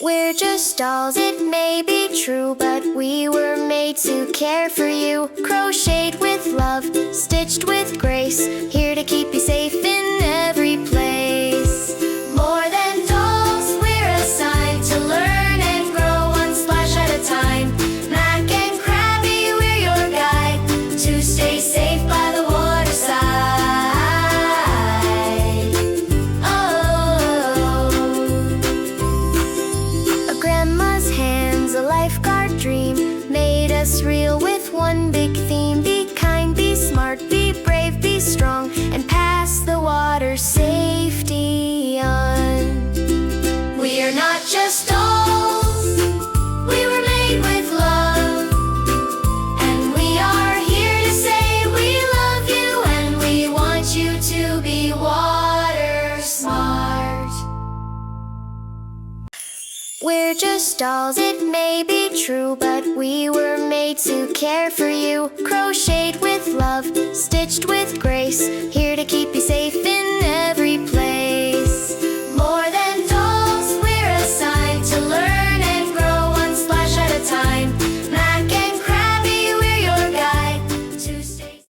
We're just dolls, it may be true, but we were made to care for you. Crocheted with love, stitched with grace, here to keep you safe in every place. More than dolls, we're assigned to learn and grow one splash at a time. Mac and Crabby, we're your guide to stay safe by the waterside. Grandma's hands, a lifeguard dream, made us real with one big theme. Be kind, be smart, be brave, be strong, and pass the water safety on. We are not just dolls, we were made with love, and we are here to say we love you, and we want you to be water smart. We're just dolls, it may be true, but we were made to care for you. Crocheted with love, stitched with grace, here